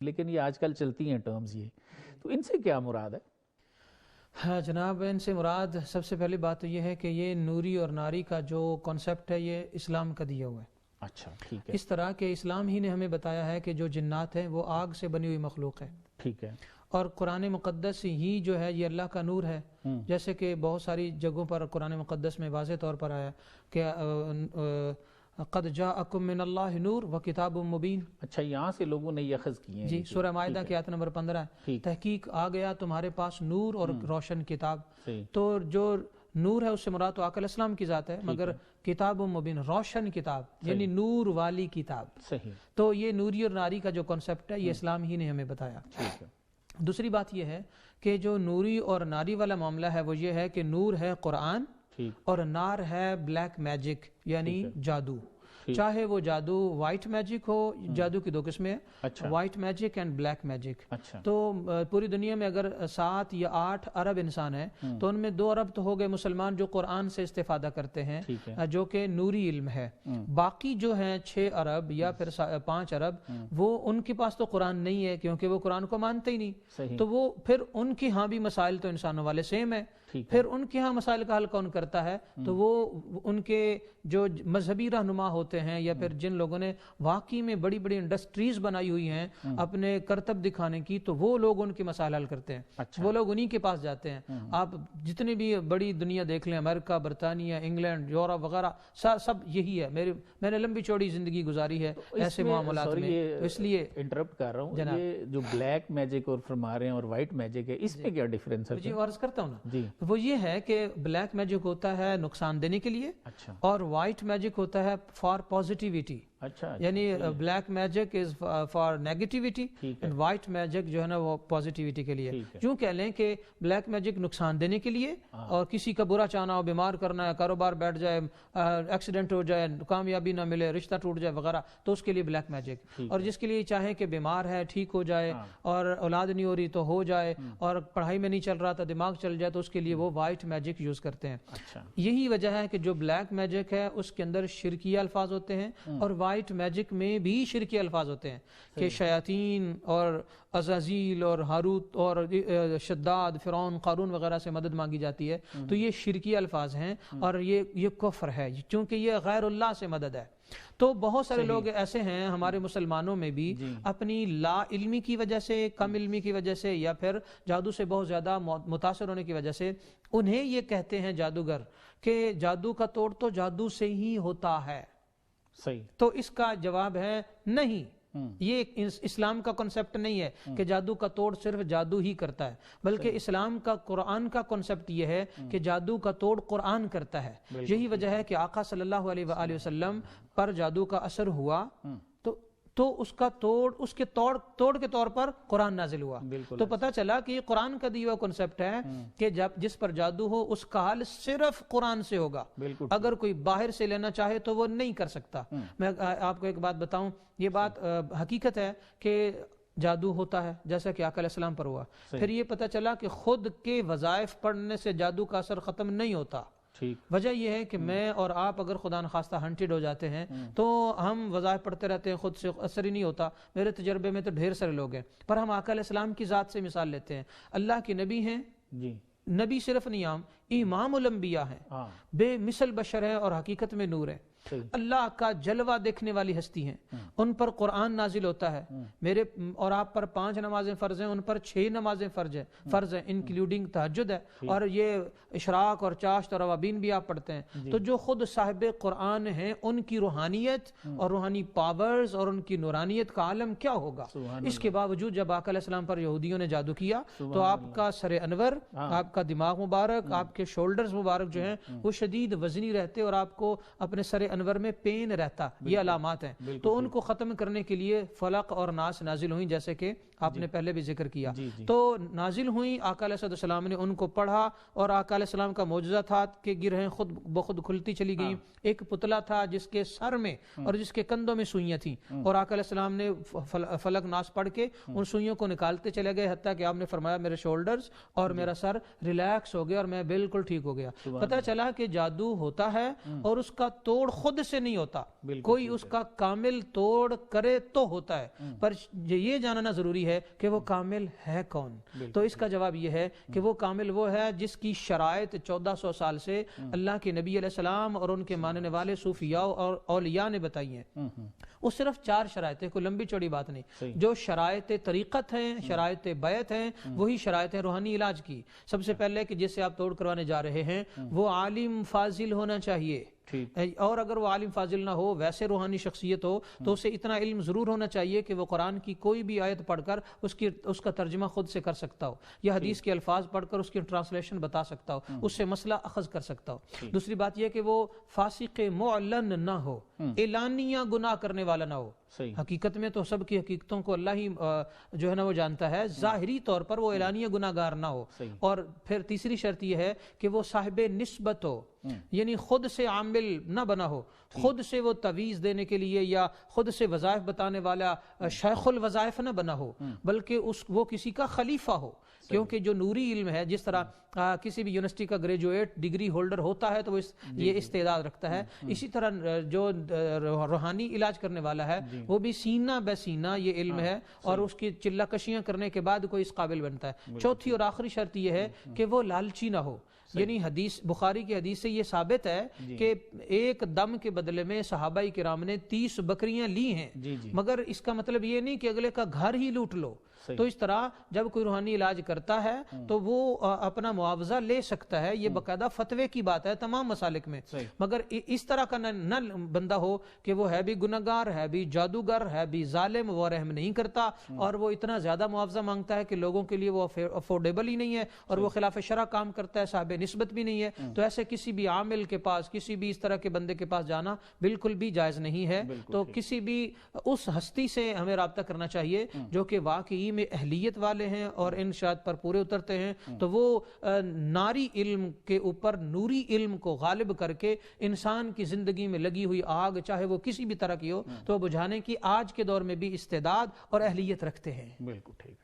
لیکن یہ آج کل چلتی ہیں ٹرمز یہ، تو ان سے کیا مراد ہے؟ ہاں جناب، ان سے مراد سب سے پہلی بات تو یہ ہے کہ یہ نوری اور ناری کا جو کانسیپٹ ہے یہ اسلام کا دیا ہوا ہے۔ اچھا ٹھیک ہے، اس طرح کہ اسلام ہی نے ہمیں بتایا ہے کہ جو جنات ہیں وہ آگ سے بنی ہوئی مخلوق ہے، ٹھیک ہے، اور قرآن مقدس ہی جو ہے یہ اللہ کا نور ہے، جیسے کہ بہت ساری جگہوں پر قرآن مقدس میں واضح طور پر آیا کہ قد جاءکم من اللہ نور و کتاب مبین۔ اچھا یہاں سے لوگوں نے یہ اخذ کیے ہیں جی، سورہ مائدہ کی آیت نمبر 15 ہے، تحقیق آ گیا تمہارے پاس نور اور روشن کتاب۔ تو جو نور ہے اس سے مراد تو آقا علیہ السلام کی ذات ہے، مگر کتاب مبین روشن کتاب یعنی نور والی کتاب۔ صحیح، تو یہ نوری اور ناری کا جو کانسیپٹ ہے یہ اسلام ہی نے ہمیں بتایا۔ دوسری بات یہ ہے کہ جو نوری اور ناری والا معاملہ ہے وہ یہ ہے کہ نور ہے قرآن اور نار ہے بلیک میجک یعنی جادو، چاہے وہ جادو وائٹ میجک ہو، جادو کی دو قسمیں ہیں، white magic and black magic. تو پوری دنیا میں اگر 7 یا 8 ارب انسان ہیں تو ان میں 2 ارب تو ہو گئے مسلمان جو قرآن سے استفادہ کرتے ہیں جو کہ نوری علم ہے، باقی جو ہیں 6 ارب یا پھر 5 ارب وہ ان کے پاس تو قرآن نہیں ہے کیونکہ وہ قرآن کو مانتے ہی نہیں، تو وہ پھر ان کے ہاں بھی مسائل تو انسانوں والے سیم ہے، پھر ان کے ہاں مسائل کا حل کون کرتا ہے؟ تو وہ ان کے جو مذہبی رہنما ہوتے ہیں یا پھر جن لوگوں نے واقعی میں بڑی بڑی انڈسٹریز بنائی ہوئی ہیں اپنے کرتب دکھانے کی، تو وہ لوگ ان کے مسائل حل کرتے ہیں، وہ لوگ انہی کے پاس جاتے ہیں۔ آپ جتنی بھی بڑی دنیا دیکھ لیں، امریکہ، برطانیہ، انگلینڈ، یورپ وغیرہ، سب یہی ہے۔ میں نے لمبی چوڑی زندگی گزاری ہے ایسے معاملات میں، اس لیے انٹرپٹ کر رہا ہوں، یہ جو بلیک میجک اور فرما رہے ہیں اور وائٹ میجک ہے، اس میں کیا ڈیفرنس ہے؟ جی عرض کرتا ہوں نا، وہ یہ ہے کہ بلیک میجک ہوتا ہے نقصان دینے کے لیے، اور وائٹ میجک ہوتا ہے فار پازیٹیوٹی، یعنی black magic is for negativity and white magic جو ہے نا وہ پازیٹیوٹی کے لیے۔ یوں کہہ لیں کہ بلیک میجک نقصان دینے کے لیے اور کسی کا برا چاہنا ہو، بیمار کرنا ہے، کاروبار بیٹھ جائے، ایکسیڈنٹ ہو جائے، کامیابی نہ ملے، رشتہ ٹوٹ جائے وغیرہ، تو اس کے لیے بلیک میجک۔ اور جس کے لیے چاہیں کہ بیمار ہے ٹھیک ہو جائے، اور اولاد نہیں ہو رہی تو ہو جائے، اور پڑھائی میں نہیں چل رہا تھا دماغ چل جائے، تو اس کے لیے وہ وائٹ میجک یوز کرتے ہیں۔ یہی وجہ ہے کہ جو بلیک میجک ہے اس کے اندر شرکیہ الفاظ ہوتے ہیں، اور وائٹ میجک میں بھی شرکی الفاظ ہوتے ہیں کہ شیاطین اور عزازیل اور ہاروت اور شداد، فرعون، قارون وغیرہ سے مدد مانگی جاتی ہے، تو یہ شرکی الفاظ ہیں اور یہ کفر ہے چونکہ یہ غیر اللہ سے مدد ہے۔ تو بہت سارے لوگ ایسے ہیں ہمارے مسلمانوں میں بھی اپنی لا علمی کی وجہ سے، کم علمی کی وجہ سے، یا پھر جادو سے بہت زیادہ متاثر ہونے کی وجہ سے انہیں یہ کہتے ہیں جادوگر کہ جادو کا توڑ تو جادو سے ہی ہوتا ہے۔ صحیح، تو اس کا جواب ہے نہیں، یہ اسلام کا کنسپٹ نہیں ہے کہ جادو کا توڑ صرف جادو ہی کرتا ہے، بلکہ اسلام کا، قرآن کا کنسپٹ یہ ہے کہ جادو کا توڑ قرآن کرتا ہے۔ یہی وجہ ہے کہ آقا صلی اللہ علیہ وآلہ وسلم پر جادو کا اثر ہوا تو اس کا اس کے توڑ کے طور پر قرآن نازل ہوا۔ تو پتہ چلا کہ یہ قرآن کا دیا ہوا کنسپٹ ہے کہ جس پر جادو ہو اس کا حل صرف قرآن سے ہوگا، اگر کوئی باہر سے لینا چاہے تو وہ نہیں کر سکتا۔ میں آپ کو ایک بات بتاؤں، یہ بات حقیقت ہے کہ جادو ہوتا ہے جیسا کہ آقا علیہ السلام پر ہوا، پھر یہ پتہ چلا کہ خود کے وظائف پڑھنے سے جادو کا اثر ختم نہیں ہوتا۔ وجہ یہ ہے کہ میں اور آپ اگر خدا نخواستہ ہنٹڈ ہو جاتے ہیں تو ہم وظائف پڑھتے رہتے ہیں، خود سے اثر ہی نہیں ہوتا۔ میرے تجربے میں تو ڈھیر سارے لوگ ہیں، پر ہم آقا علیہ السلام کی ذات سے مثال لیتے ہیں، اللہ کے نبی ہیں، نبی صرف نہیں امام الانبیاء ہیں، بے مثل بشر ہیں اور حقیقت میں نور ہیں، اللہ کا جلوہ دیکھنے والی ہستی ہیں، ان پر قرآن نازل ہوتا ہے، میرے اور آپ پر 5 نمازیں فرض ہیں، ان پر 6 نمازیں فرض ہیں انکلوڈنگ تہجد ہے، اور یہ اشراق اور چاشت اور اوابین بھی آپ پڑھتے ہیں۔ تو جو خود صاحب قرآن ہیں ان کی روحانیت اور روحانی پاورز اور ان کی نورانیت کا عالم کیا ہوگا؟ اس کے باوجود جب آقا علیہ السلام پر یہودیوں نے جادو کیا تو آپ کا سر انور، آپ کا دماغ مبارک، آپ کے شولڈرز مبارک جو ہیں وہ شدید وزنی رہتے اور آپ کو اپنے سر انور میں پین رہتا، یہ علامات ہیں۔ تو ان کو ختم کرنے کے لیے فلق اور ناس نازل ہوئیں، جیسے کہ آپ نے پہلے بھی ذکر کیا۔ تو نازل ہوئیں، آقا علیہ السلام نے ان کو پڑھا، اور آقا علیہ السلام کا معجزہ تھا کہ گرہیں خود بخود کھلتی چلی گئیں۔ ایک پتلا تھا جس کے سر میں اور جس کے کندھوں میں سوئیاں تھیں، اور آقا علیہ السلام نے فلق ناس پڑھ کے ان سوئیوں کو نکالتے چلے گئے، حتیٰ کہ آپ نے فرمایا میرے شولڈرز اور میرا سر ریلیکس ہو گیا اور میں بالکل ٹھیک ہو گیا۔ پتہ چلا کہ جادو ہوتا ہے اور اس کا توڑ خود خود سے نہیں ہوتا، کوئی اس کا کامل توڑ کرے تو ہوتا ہے، پر یہ جاننا ضروری ہے کہ وہ کامل ہے کون. تو اس کا جواب یہ ہے کہ وہ کامل وہ ہے جس کی شرائط 1400 سال سے اللہ کے نبی علیہ السلام اور ان کے ماننے والے صوفیاء اور اولیاء نے بتائی ہیں. وہ صرف 4 شرائط ہیں، کوئی لمبی چوڑی بات نہیں. جو شرائط طریقت ہیں، شرائط بیعت ہیں، وہی شرائط ہیں روحانی علاج کی. سب سے پہلے کہ جس سے آپ توڑ کروانے جا رہے ہیں وہ عالم فاضل ہونا چاہیے، اور اگر وہ عالم فاضل نہ ہو، ویسے روحانی شخصیت ہو، تو اسے اتنا علم ضرور ہونا چاہیے کہ وہ قرآن کی کوئی بھی آیت پڑھ کر اس کا ترجمہ خود سے کر سکتا ہو، یا حدیث کے الفاظ پڑھ کر اس کی ٹرانسلیشن بتا سکتا ہو، اس سے مسئلہ اخذ کر سکتا ہو. دوسری بات یہ کہ وہ فاسق معلن نہ ہو، اعلانیہ گناہ کرنے والا نہ ہو. حقیقت میں تو سب کی حقیقتوں کو اللہ ہی جو ہے نا وہ جانتا ہے، ظاہری طور پر وہ اعلانیہ گناہ گار نہ ہو. اور پھر تیسری شرط یہ ہے کہ وہ صاحب نسبت ہو، یعنی خود سے عامل نہ بنا ہو، خود سے وہ تعویذ دینے کے لیے یا خود سے وظائف بتانے والا شیخ الوظائف نہ بنا ہو، بلکہ وہ کسی کا خلیفہ ہو. کیونکہ جو نوری علم ہے، جس طرح کسی بھی یونیورسٹی کا گریجویٹ ڈگری ہولڈر ہوتا ہے تو وہ یہ استعداد رکھتا ہے، اسی طرح جو روحانی علاج کرنے والا ہے وہ بھی سینہ بہ سینہ یہ علم ہے، اور اس کی چلہ کشیاں کرنے کے بعد کوئی اس قابل بنتا ہے. چوتھی اور آخری شرط یہ ہے کہ وہ لالچی نہ ہو. یعنی حدیث بخاری کی حدیث سے یہ ثابت ہے کہ ایک دم کے بدلے میں صحابہ کرام نے 30 بکریاں لی ہیں، مگر اس کا مطلب یہ نہیں کہ اگلے کا گھر ہی لوٹ لو. تو اس طرح جب کوئی روحانی علاج کرتا ہے تو وہ اپنا معاوضہ لے سکتا ہے، یہ باقاعدہ فتوے کی بات ہے تمام مسالک میں. مگر اس طرح کا نہ بندہ ہو کہ وہ ہے بھی گنہگار، ہے بھی جادوگر، ہے بھی ظالم، وہ رحم نہیں کرتا اور وہ اتنا زیادہ معاوضہ مانگتا ہے کہ لوگوں کے لیے وہ افورڈیبل ہی نہیں ہے، اور وہ خلاف شرع کام کرتا ہے، صاحب نسبت بھی نہیں ہے. تو ایسے کسی بھی عامل کے پاس، کسی بھی اس طرح کے بندے کے پاس جانا بالکل بھی جائز نہیں ہے. تو کسی بھی اس ہستی سے ہمیں رابطہ کرنا چاہیے جو کہ واقعی میں اہلیت والے ہیں اور ان شاید پر پورے اترتے ہیں. تو وہ ناری علم کے اوپر نوری علم کو غالب کر کے انسان کی زندگی میں لگی ہوئی آگ، چاہے وہ کسی بھی طرح کی ہو، تو بجھانے کی آج کے دور میں بھی استعداد اور اہلیت رکھتے ہیں. بالکل ٹھیک.